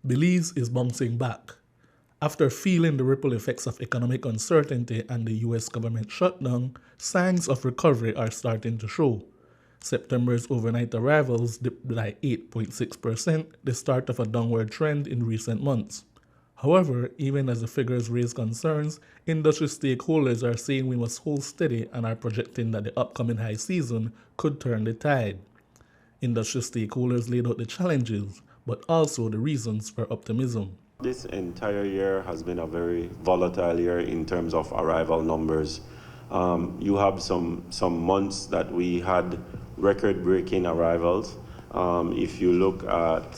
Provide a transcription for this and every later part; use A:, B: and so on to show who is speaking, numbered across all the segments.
A: Belize is bouncing back. After feeling the ripple effects of economic uncertainty and the US government shutdown, signs of recovery are starting to show. September's overnight arrivals dipped by 8.6%, the start of a downward trend in recent months. However, even as the figures raise concerns, industry stakeholders are saying we must hold steady and are projecting that the upcoming high season could turn the tide. Industry stakeholders laid out the challenges, but also the reasons for optimism.
B: This entire year has been a very volatile year in terms of arrival numbers. You have some months that we had record-breaking arrivals. If you look at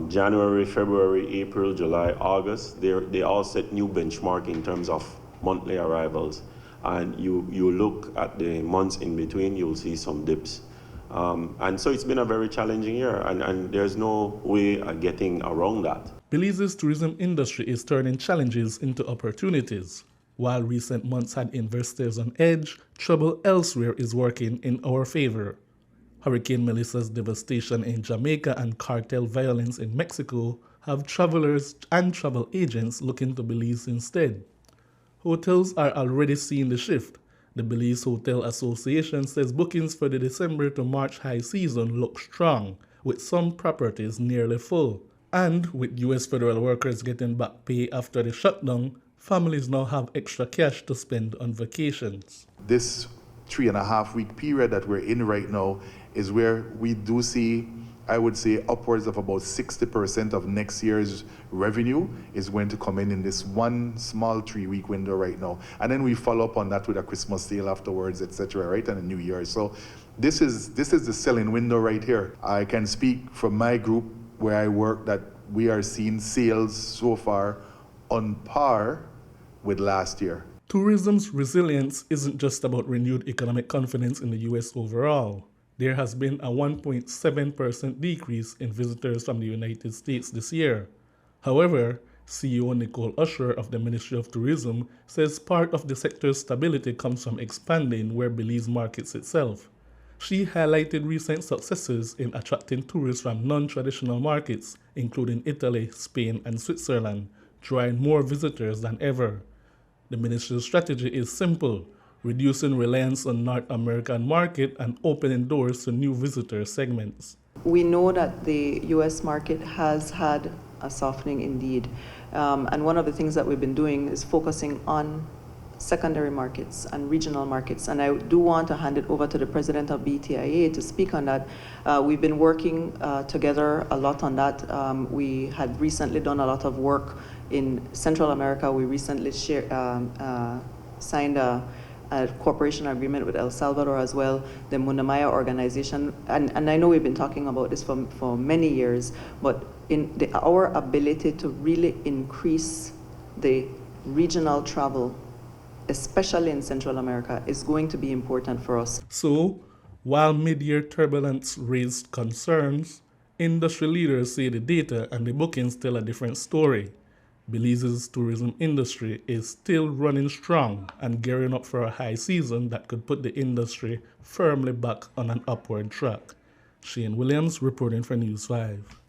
B: January, February, April, July, August, they all set new benchmark in terms of monthly arrivals. And you look at the months in between, you'll see some dips. And so it's been a very challenging year, and there's no way of getting around that.
A: Belize's tourism industry is turning challenges into opportunities. While recent months had investors on edge, trouble elsewhere is working in our favor. Hurricane Melissa's devastation in Jamaica and cartel violence in Mexico have travelers and travel agents looking to Belize instead. Hotels are already seeing the shift. The Belize Hotel Association says bookings for the December to March high season look strong, with some properties nearly full. And with U.S. federal workers getting back pay after the shutdown, families now have extra cash to spend on vacations.
C: This 3.5-week period that we're in right now is where we do see, I would say, upwards of about 60% of next year's revenue is going to come in this one small 3-week window right now. And then we follow up on that with a Christmas sale afterwards, etc., right, and a New Year. So this is the selling window right here. I can speak from my group where I work that we are seeing sales so far on par with last year.
A: Tourism's resilience isn't just about renewed economic confidence in the U.S. overall. There has been a 1.7% decrease in visitors from the United States this year. However, CEO Nicole Usher of the Ministry of Tourism says part of the sector's stability comes from expanding where Belize markets itself. She highlighted recent successes in attracting tourists from non-traditional markets, including Italy, Spain, and Switzerland, drawing more visitors than ever. The ministry's strategy is simple: reducing reliance on North American market and opening doors to new visitor segments.
D: We know that the U.S. market has had a softening indeed. And one of the things that we've been doing is focusing on secondary markets and regional markets. And I do want to hand it over to the president of BTIA to speak on that. We've been working together a lot on that. We had recently done a lot of work in Central America. We recently signed a cooperation agreement with El Salvador as well, the Munamaya organization. And I know we've been talking about this for many years, but our ability to really increase the regional travel, especially in Central America, is going to be important for us.
A: So, while mid-year turbulence raised concerns, industry leaders say the data and the bookings tell a different story. Belize's tourism industry is still running strong and gearing up for a high season that could put the industry firmly back on an upward track. Shane Williams reporting for News 5.